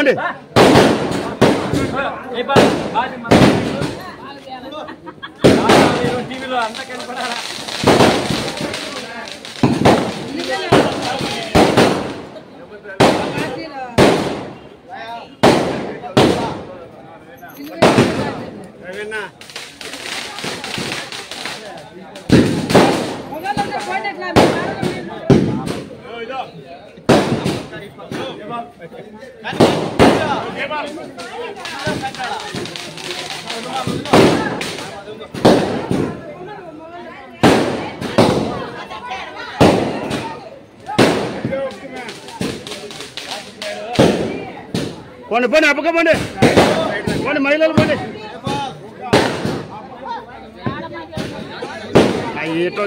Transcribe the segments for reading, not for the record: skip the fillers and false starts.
పోండి టీవీలో అంతా కనపడాలా పోండి పోండి అప్పక పోండి పోండి మహిళలు పోండి ఏటో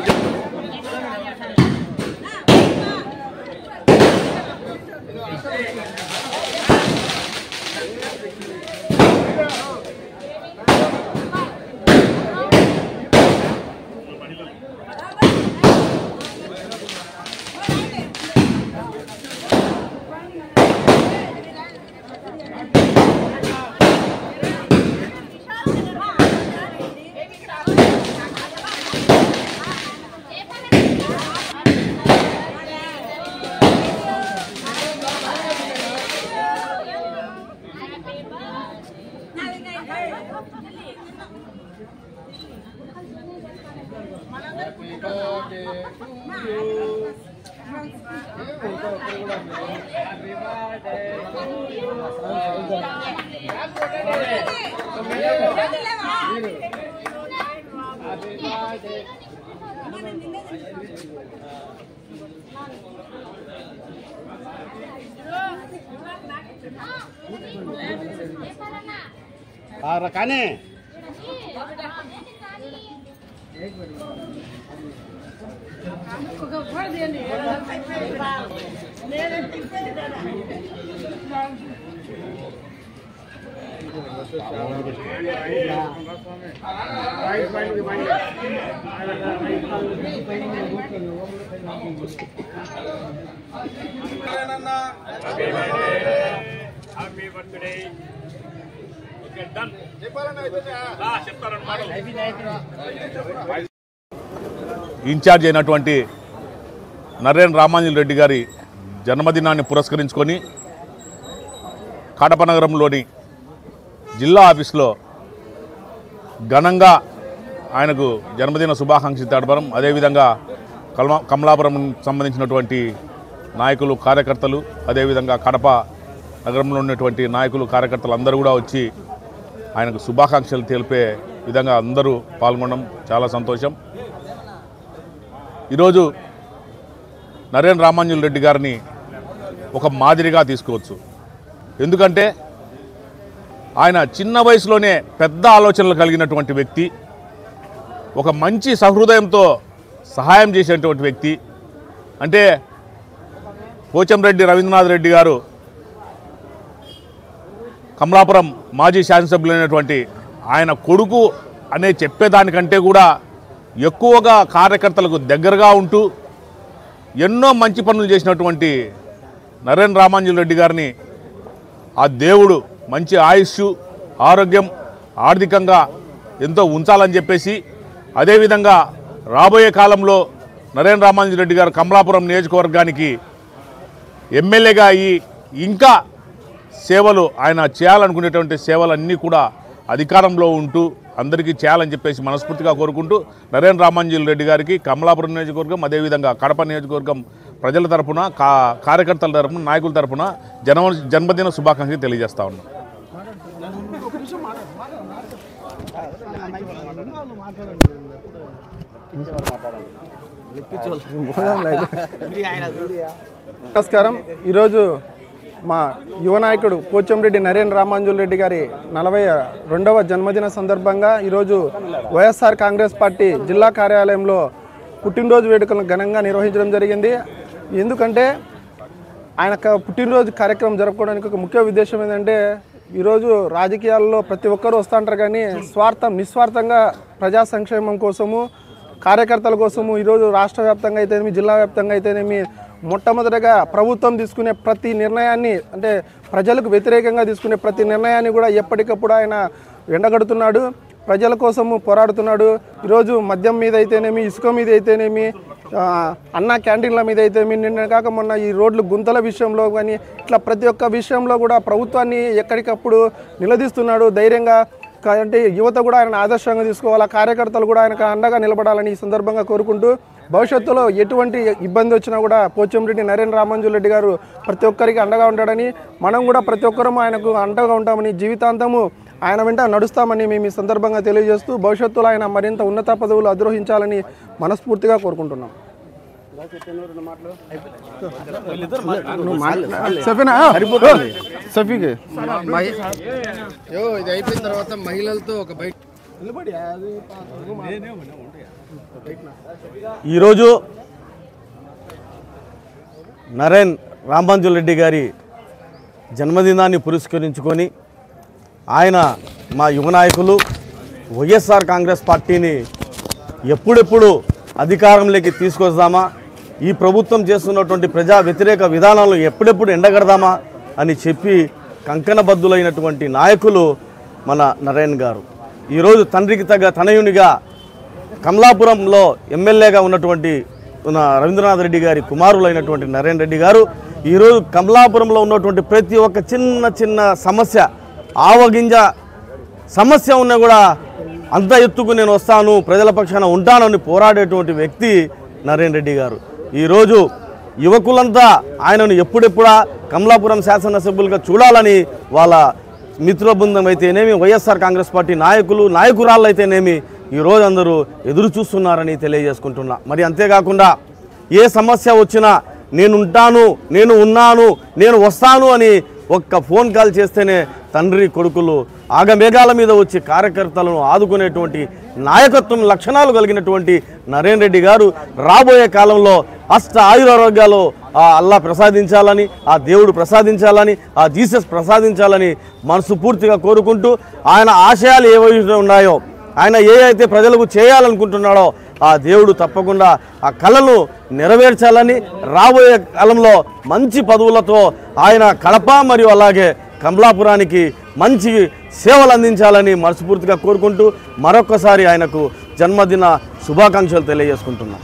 కానీ హ్యాపీ బర్త్డే ఇన్ఛార్జ్ అయినటువంటి నరేన్ రామాంజన్ రెడ్డి గారి జన్మదినాన్ని పురస్కరించుకొని కడప నగరంలోని జిల్లా ఆఫీసులో ఘనంగా ఆయనకు జన్మదిన శుభాకాంక్షలు తెలపడం, అదేవిధంగా కమలాపురం సంబంధించినటువంటి నాయకులు కార్యకర్తలు, అదేవిధంగా కడప నగరంలో ఉన్నటువంటి నాయకులు కార్యకర్తలు అందరూ కూడా వచ్చి ఆయనకు శుభాకాంక్షలు తెలిపే విధంగా అందరూ పాల్గొనడం చాలా సంతోషం. ఈరోజు నరేన్ రామాంజన్ రెడ్డి గారిని ఒక మాదిరిగా తీసుకోవచ్చు. ఎందుకంటే ఆయన చిన్న వయసులోనే పెద్ద ఆలోచనలు కలిగినటువంటి వ్యక్తి, ఒక మంచి సహృదయంతో సహాయం చేసేటువంటి వ్యక్తి. అంటే పోచంరెడ్డి రవీంద్రనాథ్ రెడ్డి గారు కమలాపురం మాజీ శాసనసభ్యులైనటువంటి ఆయన కొడుకు అనే చెప్పేదానికంటే కూడా ఎక్కువగా కార్యకర్తలకు దగ్గరగా ఉంటూ ఎన్నో మంచి పనులు చేసినటువంటి నరేన్ రామాంజన్ రెడ్డి గారిని ఆ దేవుడు మంచి ఆయుష్, ఆరోగ్యం, ఆర్థికంగా ఎంతో ఉంచాలని చెప్పేసి, అదేవిధంగా రాబోయే కాలంలో నరేన్ రామాంజన్ రెడ్డి గారు కమలాపురం నియోజకవర్గానికి ఎమ్మెల్యేగా అయ్యి ఇంకా సేవలు ఆయన చేయాలనుకునేటువంటి సేవలన్నీ కూడా అధికారంలో ఉంటూ అందరికీ చేయాలని చెప్పేసి మనస్ఫూర్తిగా కోరుకుంటూ నరేన్ రామాంజన్ రెడ్డి గారికి కమలాపురం నియోజకవర్గం, అదేవిధంగా కడప నియోజకవర్గం ప్రజల తరపున, కార్యకర్తల తరపున, నాయకుల తరపున జన్మదిన శుభాకాంక్షలు తెలియజేస్తా ఉన్నాం. నమస్కారం. ఈరోజు మా యువ నాయకుడు పోచంరెడ్డి నరేన్ రామాంజన్ రెడ్డి గారి 42వ జన్మదిన సందర్భంగా ఈరోజు వైఎస్ఆర్ కాంగ్రెస్ పార్టీ జిల్లా కార్యాలయంలో పుట్టినరోజు వేడుకలను ఘనంగా నిర్వహించడం జరిగింది. ఎందుకంటే ఆయన పుట్టినరోజు కార్యక్రమం జరుపుకోవడానికి ఒక ముఖ్య ఉద్దేశం ఏంటంటే, ఈరోజు రాజకీయాల్లో ప్రతి ఒక్కరూ వస్తుంటారు కానీ నిస్వార్థంగా ప్రజా సంక్షేమం కోసము, కార్యకర్తల కోసము ఈరోజు రాష్ట్ర వ్యాప్తంగా అయితేనేమి, జిల్లా వ్యాప్తంగా అయితేనేమి మొట్టమొదటిగా ప్రభుత్వం తీసుకునే ప్రతి నిర్ణయాన్ని అంటే ప్రజలకు వ్యతిరేకంగా తీసుకునే ప్రతి నిర్ణయాన్ని కూడా ఎప్పటికప్పుడు ఆయన ఎండగడుతున్నాడు, ప్రజల కోసము పోరాడుతున్నాడు. ఈరోజు మద్యం మీద అయితేనేమి, ఇసుక మీద అయితేనేమి, అన్న క్యాంటీన్ల మీద అయితేనేమి, నిన్న కాక మొన్న ఈ రోడ్లు గుంతల విషయంలో కానీ ఇట్లా ప్రతి ఒక్క విషయంలో కూడా ప్రభుత్వాన్ని ఎక్కడికప్పుడు నిలదీస్తున్నాడు ధైర్యంగా. అంటే యువత కూడా ఆయన ఆదర్శంగా తీసుకోవాలా, కార్యకర్తలు కూడా ఆయనకు అండగా నిలబడాలని ఈ సందర్భంగా కోరుకుంటూ భవిష్యత్తులో ఎటువంటి ఇబ్బంది వచ్చినా కూడా పోచంరెడ్డి నరేంద్ర రామాంజుల్ రెడ్డి గారు ప్రతి ఒక్కరికి అండగా ఉంటాడని, మనం కూడా ప్రతి ఒక్కరము ఆయనకు అండగా ఉంటామని, జీవితాంతము ఆయన వెంట నడుస్తామని మేము ఈ సందర్భంగా తెలియజేస్తూ భవిష్యత్తులో ఆయన మరింత ఉన్నత పదవులు అధిరోహించాలని మనస్ఫూర్తిగా కోరుకుంటున్నాం. ఇది అయిపోయిన తర్వాత మహిళలతో ఒక బయట ఈరోజు నరేన్ రామాంజుల్ రెడ్డి గారి జన్మదినాన్ని పురస్కరించుకొని ఆయన మా యువ నాయకులు వైఎస్ఆర్ కాంగ్రెస్ పార్టీని ఎప్పుడెప్పుడు అధికారంలోకి తీసుకొస్తామా, ఈ ప్రభుత్వం చేస్తున్నటువంటి ప్రజా వ్యతిరేక విధానాలను ఎప్పుడెప్పుడు ఎండగడదామా అని చెప్పి కంకణబద్దులైనటువంటి నాయకులు మన నరేన్ గారు. ఈరోజు తండ్రికి తగ్గ తనయునిగా కమలాపురంలో ఎమ్మెల్యేగా ఉన్నటువంటి రవీంద్రనాథ్ రెడ్డి గారి కుమారులైనటువంటి నరేన్ రెడ్డి గారు ఈరోజు కమలాపురంలో ఉన్నటువంటి ప్రతి ఒక్క చిన్న సమస్య, ఆవగింజ సమస్య ఉన్నా కూడా అంత ఎత్తుకు నేను వస్తాను, ప్రజల పక్షాన ఉంటానని పోరాడేటువంటి వ్యక్తి నరేన్ రెడ్డి గారు. ఈరోజు యువకులంతా ఆయనను ఎప్పుడెప్పుడా కమలాపురం శాసనసభ్యులుగా చూడాలని వాళ్ళ మిత్ర బృందం అయితేనేమి, వైఎస్ఆర్ కాంగ్రెస్ పార్టీ నాయకులు నాయకురాళ్ళు అయితేనేమి ఈరోజు అందరూ ఎదురు చూస్తున్నారని తెలియజేసుకుంటున్నా. మరి అంతేకాకుండా ఏ సమస్య వచ్చినా నేను ఉంటాను, నేను ఉన్నాను, నేను వస్తాను అని ఒక్క ఫోన్ కాల్ చేస్తేనే తండ్రి కొడుకులు ఆగమేఘాల మీద వచ్చి కార్యకర్తలను ఆదుకునేటువంటి నాయకత్వం లక్షణాలు కలిగినటువంటి నరేన్ రెడ్డి గారు రాబోయే కాలంలో అష్ట ఆయురారోగ్యాలు అల్లా ప్రసాదించాలని, ఆ దేవుడు ప్రసాదించాలని, ఆ జీసస్ ప్రసాదించాలని మనస్ఫూర్తిగా కోరుకుంటూ ఆయన ఆశయాలు ఏవైతే ఉన్నాయో, ఆయన ఏ అయితే ప్రజలకు చేయాలనుకుంటున్నాడో ఆ దేవుడు తప్పకుండా ఆ కళను నెరవేర్చాలని, రాబోయే కాలంలో మంచి పదవులతో ఆయన కడప మరియు అలాగే కమలాపురానికి మంచి సేవలు అందించాలని మనస్ఫూర్తిగా కోరుకుంటూ మరొక్కసారి ఆయనకు జన్మదిన శుభాకాంక్షలు తెలియజేసుకుంటున్నాం.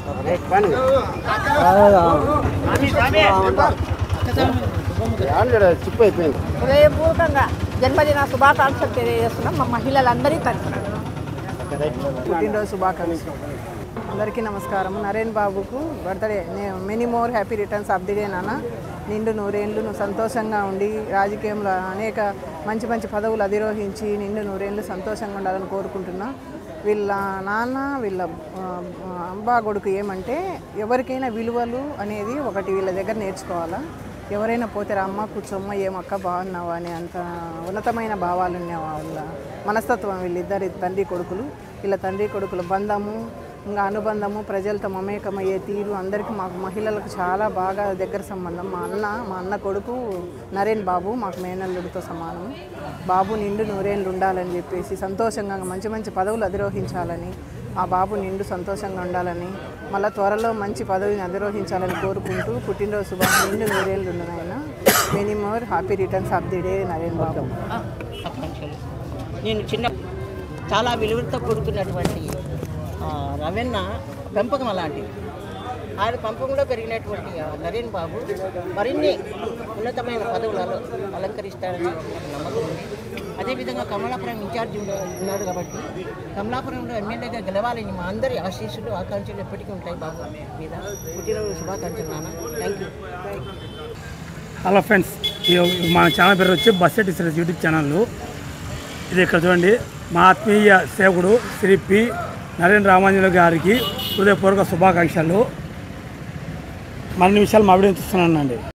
హృదయపూర్వకంగా జన్మదిన శుభాకాంక్షలు తెలియజేస్తున్నాం మా మహిళలందరి తరఫున. పుట్టినరోజు శుభాకాంక్షలు. అందరికీ నమస్కారం. నరేన్ బాబుకు birthday many more happy returns of the day నాన్న. నిండు నూరేళ్ళు నువ్వు సంతోషంగా ఉండి రాజకీయంలో అనేక మంచి పదవులు అధిరోహించి నిండు నూరేళ్ళు సంతోషంగా ఉండాలని కోరుకుంటున్నా. వీళ్ళ నాన్న వీళ్ళ అంబా కొడుకు ఏమంటే ఎవరికైనా విలువలు అనేది ఒకటి వీళ్ళ దగ్గర నేర్చుకోవాలా. ఎవరైనా పోతే అమ్మ కూర్చోమ్మ ఏమక్క బాగున్నావా అని అంత ఉన్నతమైన భావాలు ఉన్నాయి వాళ్ళ మనస్తత్వం. వీళ్ళిద్దరి తండ్రి కొడుకులు, వీళ్ళ తండ్రి కొడుకుల బంధము ఇంకా అనుబంధము, ప్రజలతో మమేకమయ్యే తీరు అందరికీ మాకు మహిళలకు చాలా బాగా దగ్గర సంబంధం. మా అన్న కొడుకు నరేన్ బాబు మాకు మేనల్లుడితో సమానం. బాబు నిండు నూరేళ్ళు ఉండాలని చెప్పేసి సంతోషంగా మంచి పదవులు అధిరోహించాలని, ఆ బాబు నిండు సంతోషంగా ఉండాలని, మళ్ళీ త్వరలో మంచి పదవిని అధిరోహించాలని కోరుకుంటూ పుట్టినరోజు శుభాకాంక్షలు. నిండు నూరేళ్ళు ఉన్నాయన. Many more happy returns of the day Naren Babu. నేను చాలా విలువలతో కూడుకున్నటువంటి రవెన్న పెంపకం అలాంటిది. ఆయన పెంపకంలో పెరిగినటువంటి నరేన్ బాబు మరిన్ని ఉన్నతమైన పదవులలో అలంకరిస్తారని నమ్మకం ఉంది. అదేవిధంగా కమలాపురం ఇన్ఛార్జి ఉన్నాడు కాబట్టి కమలాపురంలో ఎమ్మెల్యేగా గెలవాలని మా అందరి ఆశీస్సులు ఆకాంక్షలు ఎప్పటికీ ఉంటాయి బాబు మీద. పుట్టినరోజు శుభాకాంక్షలు నాన్న. Thank you. హలో ఫ్రెండ్స్, మా ఛానల్ పేరు వచ్చి బస్సెట్ ఇస్రేస్ యూట్యూబ్ ఛానల్. ఇది ఇక్కడ చూడండి, మా ఆత్మీయ సేవకుడు శ్రీ పి నరేన్ రామాంజుల గారికి హృదయపూర్వక శుభాకాంక్షలు. మరిన్ని విషయాలు మా వీడియో చూస్తున్నానండి.